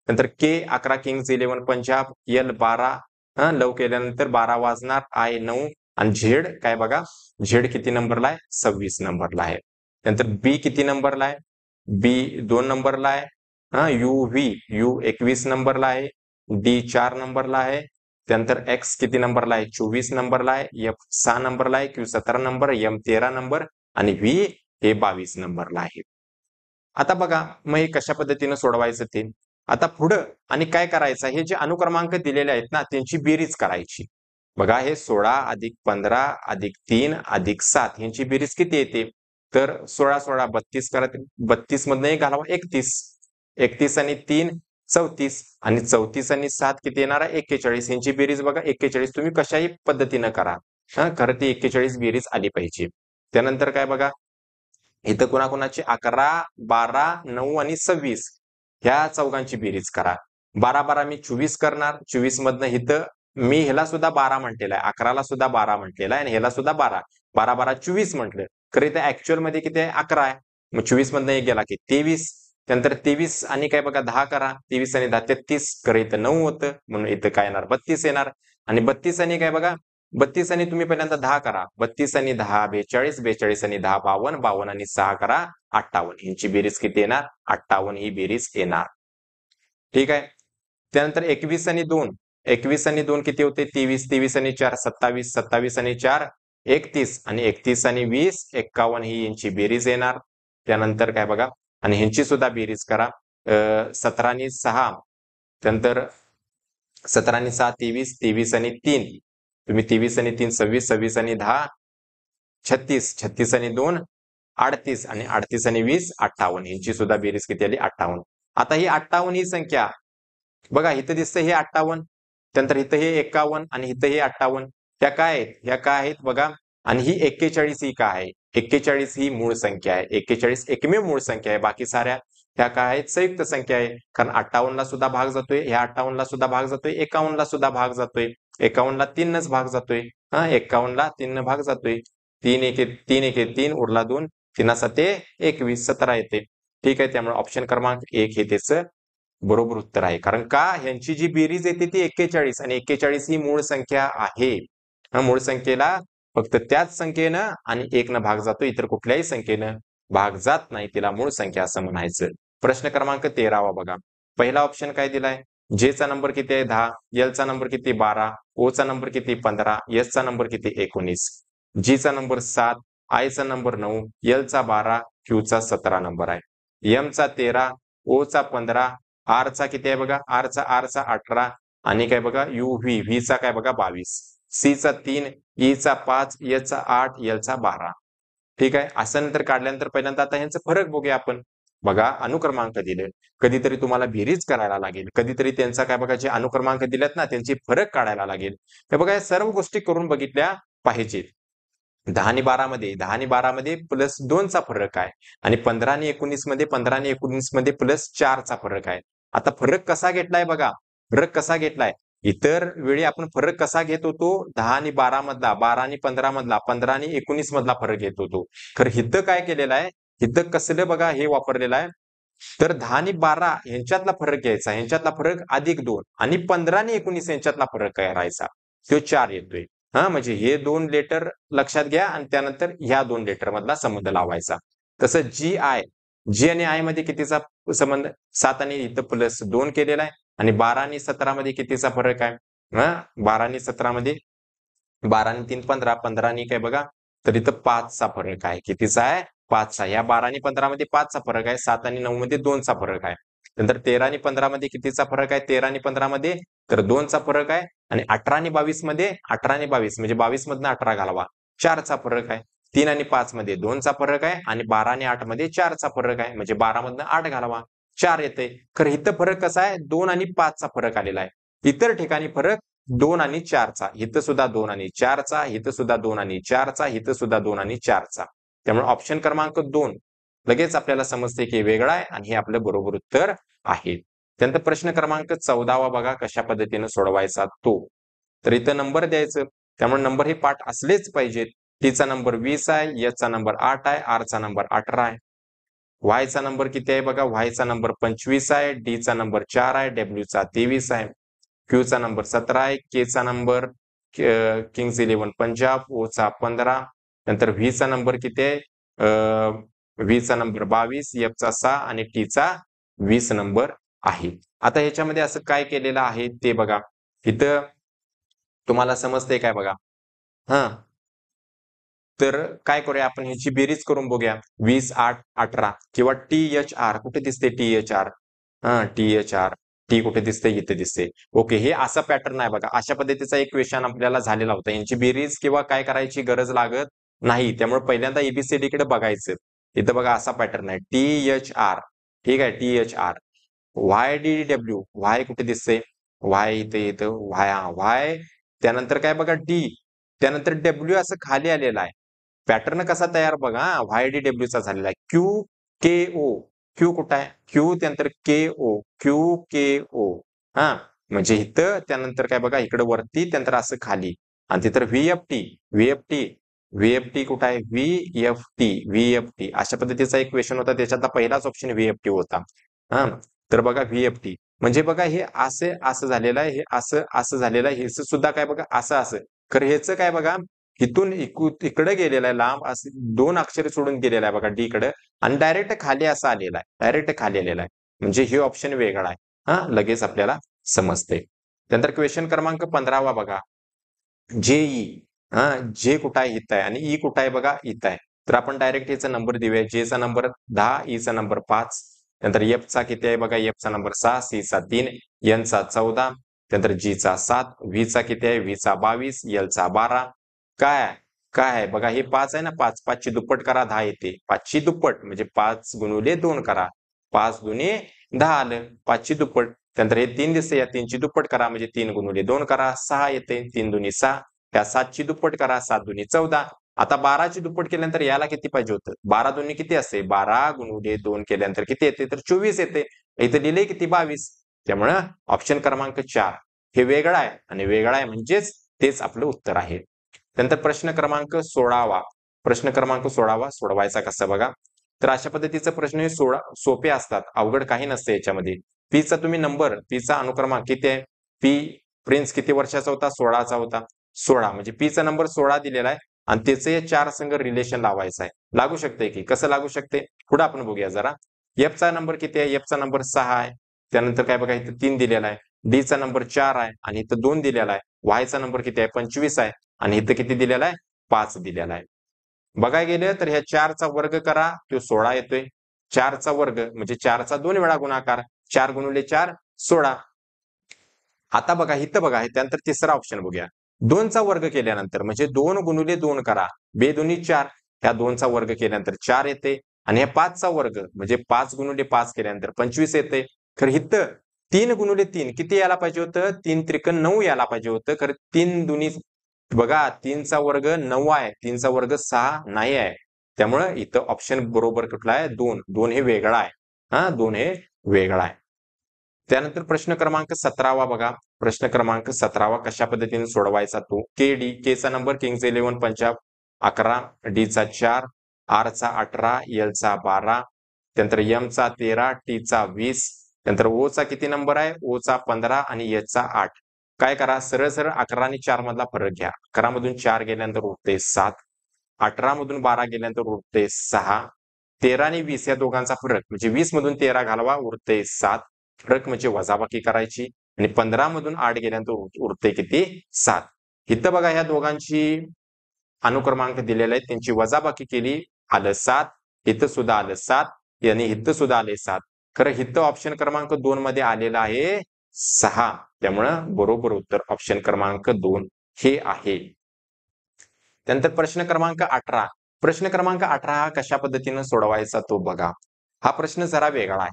नंतर के 11 किंग्ज 11 पंजाब, एल 12 लव केल्यानंतर 12 वाजणार, आय 9 आणि झेड काय बघा, झेड किती नंबरला आहे? 26 नंबरला आहे. नंतर बी किती नंबरला आहे? बी 2 नंबरला आहे. यू 21 नंबरला आहे. डी 4 नंबरला आहे. त्यानंतर एक्स किती नंबरला आहे? 24 नंबरला आहे. एफ 6 नंबरला आहे. क्यू 17 नंबर, एम 13 नंबर आणि व्ही हे 22 नंबरला आहे. आता बघा मग हे कशा पद्धतीनं सोडवायचं ते. आता पुढं आणि काय करायचं, हे जे अनुक्रमांक दिलेले आहेत ना त्यांची बेरीज करायची. बघा हे 16 अधिक 15 अधिक 3 अधिक 7 यांची बेरीज किती येते? तर 16 16 32 करत 32 मधनं एक घालावा 31. 31 आणि 3 34 आणि 34 आणि 7 किती येणार आहे? 41. यांची बेरीज बघा 41. तुम्ही कशाही पद्धतीनं करा. खरं ती 41 बेरीज आली पाहिजे. त्यानंतर काय बघा, इथं कुणाकुणाची 11, 12, 9 आणि 26 ह्या चौघांची बेरीज करा. 12 12 मी 24 करणार. 24 मधनं इथं मी ह्याला सुद्धा 12 म्हटलेला आहे. 11ला सुद्धा 12 म्हटलेला आहे आणि ह्याला सुद्धा 12. 12 12 24 म्हटलं. खरं इथं ऍक्च्युअल मध्ये किती आहे? 11 आहे. मग 24 मधनं एक गेला की 23. त्यानंतर 23 आणि काय बघा 10 करा. 23 आणि 10 33. खरं इथं 9 होतं म्हणून इथं काय येणार? 32 येणार. आणि 32 आणि काय बघा 32 आणि तुम्ही पहिल्यांदा 10 करा. 32 आणि 10 42, 42 आणि 10 52, 52 आणि 6 करा 58. यांची बेरीज किती येणार? 58 ही बेरीज येणार. ठीक आहे. त्यानंतर 21 आणि 2. 21 आणि 2 किती होते? 23, 23 आणि 4 27, 27 आणि 4 31 आणि 31 आणि 20 51 ही यांची बेरीज येणार. त्यानंतर काय बघा आणि ह्यांची सुद्धा बेरीज करा. 17 आणि 6 त्यानंतर 17 आणि 6 23, 23 आणि 3 तुम्ही 23 आणि 3 26, 26 आणि 10 36, 36 आणि 2 38 आणि 38 आणि 20 58 यांची सुद्धा बेरीज किती आली? 58. आता ही 58 ही संख्या बघा इथं दिसतं हे 58, त्यानंतर इथं हे 51 आणि इथं हे 58. त्या काय आहेत? ह्या काय आहेत बघा आणि ही 41 ही काय आहे? 41 ही मूळ संख्या आहे. 41 एकमेव मूळ संख्या आहे. बाकी साऱ्या ह्या काय आहेत? संयुक्त संख्या आहे. कारण 58 ला सुद्धा भाग जातोय, ह्या 58 ला सुद्धा भाग जातोय, 51 ला सुद्धा भाग जातोय, 51 ला 3नच भाग जातोय. 51 ला 3 भाग जातोय. 3 1 3 1 3 उरला 2 3 7 21 17 येते. ठीक आहे. त्यामुळे ऑप्शन क्रमांक 1 हे त्याचं बरोबर उत्तर आहे. कारण का ह्यांची जी बेरीज येते ती 41 आणि 41 ही मूळ संख्या आहे. मूळ संख्येला फक्त त्याच संख्येनं आणि 1 न भाग जातो, इतर कुठल्याही संख्येनं भाग जात नाही, तिला मूळ संख्या असं म्हणायचं. प्रश्न क्रमांक 13वा बघा. पहिला ऑप्शन काय दिलाय? जे चा नंबर किती आहे? 10, एल चा नंबर किती? 12, ओ चा नंबर किती? 15, एस चा नंबर किती? 19, जी चा नंबर 7, आय चा नंबर 9, एल चा 12, क्यू चा 17 नंबर आहे, एम चा 13, ओ चा 15, आर चा किती आहे बघा? आर चा 18 आणि काय बघा यू व्ही चा काय बघा 22, सी चा 3, ई चा 5, एच चा 8, एल चा 12. ठीक आहे. असं नंतर काढल्यानंतर पहिल्यांदा आता ह्यांचं फरक बघूया आपण. बघा अनुक्रमांक दिले, कधीतरी तुम्हाला बेरीज करायला लागेल, कधीतरी त्यांचा काय बघा जे अनुक्रमांक दिलेत ना त्यांचे फरक काढायला लागेल. हे बघा या सर्व गोष्टी करून बघितल्या पाहिजेत. 10 आणि 12 मध्ये 10 आणि 12 मध्ये +2 चा फरक आहे आणि 15 आणि 19 मध्ये 15 आणि 19 मध्ये +4 चा फरक आहे. आता फरक कसा घेतलाय बघा, फरक कसा घेतलाय? इतर वेळी आपण फरक कसा घेत होतो? 10 आणि 12 मधला, 12 आणि 15 मधला, 15 आणि 19 मधला फरक घेत होतो. खरं इथं काय केलेलं आहे? इथं कसलं बघा हे वापरलेलं आहे. तर 10 आणि 12 यांच्यातला फरक घ्यायचा, यांच्यातला फरक +2 आणि 15 आणि 19 यांच्यातला फरक करायचा. तो 4 येतोय. म्हणजे हे 2 लेटर लक्षात घ्या आणि त्यानंतर ह्या 2 लेटर मधला संबंध लावायचा. तसं जी आणि आय मध्ये कितीचा संबंध? 7 आणि इथं +2 केलेला आहे आणि 12 आणि 17 मध्ये कितीचा फरक आहे? 12 आणि 17 मध्ये 12 आणि 3 15, 15 आणि काय बघा तर इथं 5 चा फरक आहे. कितीचा आहे? 5 चा. या 12 आणि 15 मध्ये 5 चा फरक आहे. 7 आणि 9 मध्ये 2 चा फरक आहे. नंतर 13 आणि 15 मध्ये कितीचा फरक आहे? 13 आणि 15 मध्ये तर 2 चा फरक आहे आणि 18 आणि 22 मध्ये 18 आणि 22 म्हणजे 22 मधनं 18 घालवा. 4चा फरक आहे. 3 आणि 5 मध्ये 2चा फरक आहे आणि 12 आणि 8 मध्ये 4चा फरक आहे. म्हणजे 12 मधनं 8 घालवा 4 येते. खरं इथं फरक कसा आहे? 2 आणि 5चा फरक आलेला आहे. इतर ठिकाणी फरक 2 आणि 4चा. इथं सुद्धा 2 आणि 4चा, इथं सुद्धा 2 आणि 4चा, इथं सुद्धा 2 आणि 4चा. त्यामुळे ऑप्शन क्रमांक 2 लगेच आपल्याला समजते की वेगळा आहे आणि हे आपलं बरोबर उत्तर आहे. त्यानंतर प्रश्न क्रमांक 14वा बघा कशा पद्धतीने सोडवायचा तो. तर इथं नंबर द्यायचं. त्यामुळे नंबर हे पाठ असलेच पाहिजेत. टीचा नंबर 20 आहे, एचचा नंबर 8 आहे, आरचा नंबर 18 आहे. वायचा नंबर किती आहे बघा, वायचा नंबर 25 आहे, डीचा नंबर 4 आहे, डब्ल्यूचा 23 आहे, क्यूचा नंबर 17 आहे, केचा नंबर किंग्स 11 पंजाब, ओचा 15, नंतर व्हीचा नंबर किती आहे, व्हीचा नंबर 22, एफचा 6 आणि टीचा 20 नंबर आहे. आता ह्याच्यामध्ये असं काय केलेलं आहे ते बघा. इथं तुम्हाला समजतंय काय बघा. हा, तर काय करूया आपण ह्याची बेरीज करून बघूया. 20, 8, 18 किंवा THR कुठे दिसते THR? THR. टी कुठे दिसते? इथे दिसते. ओके, हे असा पॅटर्न आहे बघा. अशा पद्धतीचा एक क्वेश्चन आपल्याला झालेला होता. यांची बेरीज किंवा काय करायची गरज लागत नाही. त्यामुळे पहिल्यांदा एबीसीडी कडे बघायचं. इथं बघा असा पॅटर्न आहे. THR. ठीक आहे, THR. YDW. वाय कुठे दिसते? वाय इथे येतं. वाय. त्यानंतर काय बघा डी. त्यानंतर डब्ल्यू असं खाली आलेलं आहे. पॅटर्न कसा तयार बघा, YDW चा झालेला आहे. QKO. क्यू कुठं आहे? क्यू त्यानंतर KO. QKO. हा, म्हणजे इथं त्यानंतर काय बघा इकडे वरती त्यानंतर असं खाली आणि तिथं VFT. VFT. VFT कुठं आहे? VFT. अशा पद्धतीचा एक क्वेश्चन होता. त्याच्यातला पहिलाच ऑप्शन VFT होता. हा, तर बघा VFT म्हणजे बघा हे असं असं झालेलं आहे, हे असं असं झालेलं आहे, हे सुद्धा काय बघा असं असं. खरं ह्याचं काय बघा, इथून इकडे गेलेला आहे लांब असे 2 अक्षरे सोडून गेलेला आहे बघा डी कडे आणि डायरेक्ट खाली असं आलेला आहे. डायरेक्ट खाली आलेला आहे. म्हणजे हे ऑप्शन वेगळा आहे. हा, लगेच आपल्याला समजते. त्यानंतर क्वेश्चन क्रमांक 15वा बघा. जेई. जे कुठं आहे इथं आहे आणि ई कुठं आहे बघा इथं आहे. तर आपण डायरेक्ट याचा नंबर देऊया. जेचा नंबर 10, ईचा नंबर 5. नंतर एफचा किती आहे बघा, एफचा नंबर 6, सीचा 3, एनचा 14, त्यानंतर जीचा 7, व्हीचा किती आहे, व्हीचा 22, एलचा 12. काय काय आहे बघा, हे 5 आहे ना, 5 5ची दुप्पट करा 10 येते. 5ची दुप्पट म्हणजे 5 गुणिले 2 करा. 5 दुने 10 आलं. 5ची दुप्पट. त्यानंतर हे 3 दिसते, या 3ची दुप्पट करा म्हणजे 3 गुणिले 2 करा. 6 येते. 3 दुनी 6. त्या 7ची दुप्पट करा. 7 दुनी 14. आता 12ची दुप्पट केल्यानंतर याला किती पाहिजे होतं? 12 दुनी किती असते? 12 गुणिले 2 केल्यानंतर किती येते? तर 24 येते. इथं लिहिले किती? 22. त्यामुळं ऑप्शन क्रमांक 4 हे वेगळं आहे आणि वेगळं आहे म्हणजेच तेच आपलं उत्तर आहे. त्यानंतर प्रश्न क्रमांक 16वा. प्रश्न क्रमांक 16वा सोडवायचा कसा बघा. तर अशा पद्धतीचे प्रश्न हे सोपे असतात. अवघड काही नसते याच्यामध्ये. पीचा तुम्ही नंबर, पीचा अनुक्रमांक किती आहे? पी प्रिन्स किती वर्षाचा होता? 16चा होता. 16 म्हणजे पीचा नंबर 16 दिलेला आहे आणि त्याचे 4 संघ रिलेशन लावायचं आहे. लागू शकते की कसं लागू शकते? पुढे आपण बघूया जरा. एफचा नंबर किती आहे? एफचा नंबर 6 आहे. त्यानंतर काय बघा इथं 3 दिलेला आहे. डीचा नंबर 4 आहे आणि इथं 2 दिलेला आहे. वायचा नंबर किती आहे? 25 आहे आणि इथं किती दिलेला आहे? 5 दिलेला आहे. बघायला गेलं तर ह्या 4चा वर्ग करा, तो 16 येतोय. 4चा वर्ग म्हणजे 4चा 2 वेळा गुणाकार. 4 गुणिले 4 16. आता बघा इथं बघा त्यानंतर तिसरा ऑप्शन बघूया. 2चा वर्ग केल्यानंतर म्हणजे 2 गुणिले 2 करा. 2 दुनी 4. ह्या 2चा वर्ग केल्यानंतर 4 येते आणि ह्या 5चा वर्ग म्हणजे 5 गुणिले 5 केल्यानंतर 25 येते. खरं इथं 3 गुणिले 3 किती यायला पाहिजे होतं? 3 त्रिक 9 यायला पाहिजे होतं. खरं 3 दुनी बघा 3चा वर्ग 9 आहे. 3चा वर्ग 6 नाही आहे. त्यामुळं इथं ऑप्शन बरोबर कुठला आहे? 2. 2 हे वेगळा आहे. 2 हे वेगळा आहे. त्यानंतर प्रश्न क्रमांक 17वा बघा. प्रश्न क्रमांक 17वा कशा पद्धतीने सोडवायचा तो. केचा नंबर किंग्स 11 पंजाब 11, डीचा 4, आरचा 18, एलचा 12, त्यानंतर एमचा 13, टीचा 20, त्यानंतर ओचा किती नंबर आहे? ओचा 15 आणि एचचा 8. काय करा, सरळ सरळ 11 आणि 4 मधला फरक घ्या. 11 मधून 4 गेल्यानंतर उरते 7, 18 मधून 12 गेल्यानंतर उरते 6, 13 आणि 20 या दोघांचा फरक म्हणजे 20 मधून 13 घालवा उरते 7. फरक म्हणजे वजाबाकी करायची आणि 15 मधून 8 गेल्यानंतर उरते किती? 7. इथं बघा ह्या दोघांची अनुक्रमांक दिलेले आहेत, त्यांची वजाबाकी केली, आलं 7. इथं सुद्धा आलं 7 आणि इथं सुद्धा आले 7. खरं इथं ऑप्शन क्रमांक 2 मध्ये आलेला आहे 6. त्यामुळं बरोबर उत्तर ऑप्शन क्रमांक 2 हे आहे. त्यानंतर प्रश्न क्रमांक 18. प्रश्न क्रमांक 18 हा कशा पद्धतीने सोडवायचा तो बघा. हा प्रश्न जरा वेगळा आहे.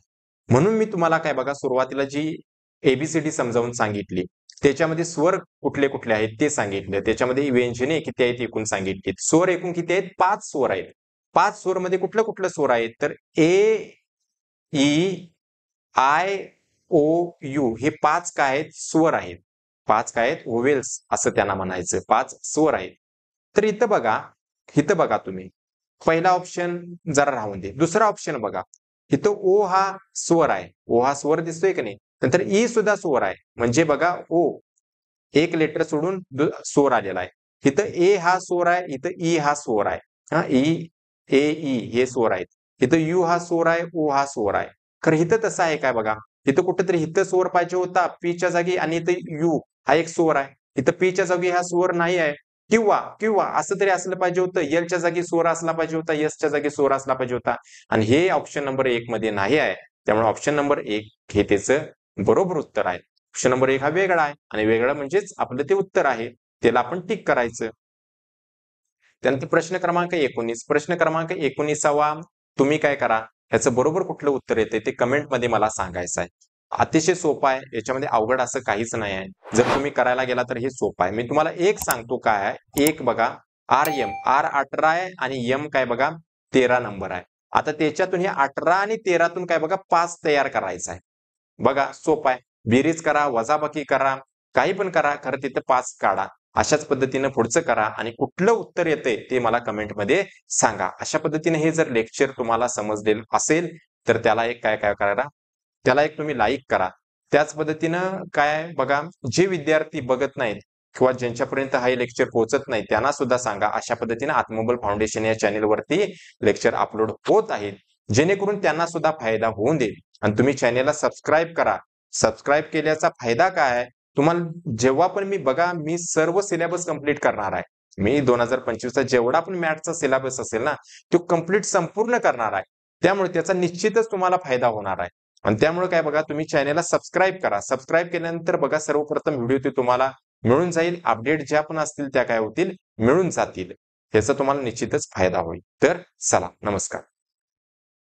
म्हणून मी तुम्हाला काय बघा सुरुवातीला जी एबीसीडी समजावून सांगितली, त्याच्यामध्ये स्वर कुठले कुठले आहेत ते सांगितले. त्याच्यामध्ये व्यंजने किती आहेत एकूण सांगितली. स्वर एकूण किती आहेत? 5 स्वर आहेत. 5 स्वर मध्ये कुठलं कुठलं स्वर आहेत? तर ए, ई, आय, ओ, यू हे 5 काय आहेत? स्वर आहेत. 5 काय आहेत? व्होवेल्स असं त्यांना म्हणायचं. 5 स्वर आहेत. तर इथं बघा तुम्ही. पहिला ऑप्शन जरा राहून दे. दुसरा ऑप्शन बघा. इथं ओ हा स्वर आहे. ओ हा स्वर दिसतोय की नाही? नंतर ई सुद्धा स्वर आहे. म्हणजे बघा ओ एक लेटर सोडून स्वर आलेला आहे. इथं ए हा स्वर आहे, इथं ई हा स्वर आहे. हा ई, ए, ई हे स्वर आहेत. इथं यू हा स्वर आहे, ओ हा स्वर आहे. खरं इथं तसं आहे काय बघा. इथं कुठेतरी इथं स्वर पाहिजे होता पीच्या जागी आणि इथं यू हा एक स्वर आहे. इथं पीच्या जागी हा स्वर नाही आहे. किंवा किंवा असं तरी असलं पाहिजे होतं. एलच्या जागी स्वर असला पाहिजे होता, एसच्या जागी स्वर असला पाहिजे होता. आणि हे ऑप्शन नंबर 1 मध्ये नाही आहे. त्यामुळे ऑप्शन नंबर 1 हे त्याचं बरोबर उत्तर आहे. ऑप्शन नंबर 1 हा वेगळा आहे आणि वेगळं म्हणजेच आपलं ते उत्तर आहे. त्याला आपण टिक करायचं. त्यानंतर प्रश्न क्रमांक 19. प्रश्न क्रमांक 19वा तुम्ही काय करा, ह्याचं बरोबर कुठलं उत्तर येते ते कमेंटमध्ये मला सांगायचं आहे. अतिशय सोपं आहे. याच्यामध्ये अवघड असं काहीच नाही आहे. जर तुम्ही करायला गेला तर हे सोपं आहे. मी तुम्हाला एक सांगतो काय आहे. एक बघा आर 18 आहे आणि एम काय बघा 13 नंबर आहे. आता त्याच्यातून हे 18 आणि 13तून काय बघा 5 तयार करायचा आहे. बघा सोपं आहे. बेरीज करा, वजाबाकी करा, काही पण करा, खरं तिथं 5 काढा. अशाच पद्धतीनं पुढचं करा आणि कुठलं उत्तर येतंय ते मला कमेंटमध्ये सांगा. अशा पद्धतीने हे जर लेक्चर तुम्हाला समजलेलं असेल, तर त्याला एक काय करा, त्याला एक तुम्ही लाईक करा. त्याच पद्धतीनं काय बघा, जे विद्यार्थी बघत नाहीत किंवा ज्यांच्यापर्यंत हा लेक्चर पोहोचत नाही, त्यांना सुद्धा सांगा. अशा पद्धतीने आत्मबल फाउंडेशन या चॅनेलवरती लेक्चर अपलोड होत आहेत. जेणेकरून त्यांना सुद्धा फायदा होऊन देईल. आणि तुम्ही चॅनेलला सबस्क्राईब करा. सबस्क्राईब केल्याचा फायदा काय आहे? तुम्हाला जेव्हा पण मी सर्व सिलेबस कंप्लीट करणार आहे. मी 2025चा जेवढा पण मॅथ्सचा सिलेबस असेल ना, तो कंप्लीट संपूर्ण करणार आहे. त्यामुळे त्याचा निश्चितच तुम्हाला फायदा होणार आहे. आणि त्यामुळे काय बघा तुम्ही चॅनेलला सबस्क्राईब करा. सबस्क्राईब केल्यानंतर बघा सर्वप्रथम व्हिडिओ ते तुम्हाला मिळून जाईल. अपडेट ज्या पण असतील त्या काय होतील मिळून जातील. याचा तुम्हाला निश्चितच फायदा होईल. तर चला नमस्कार.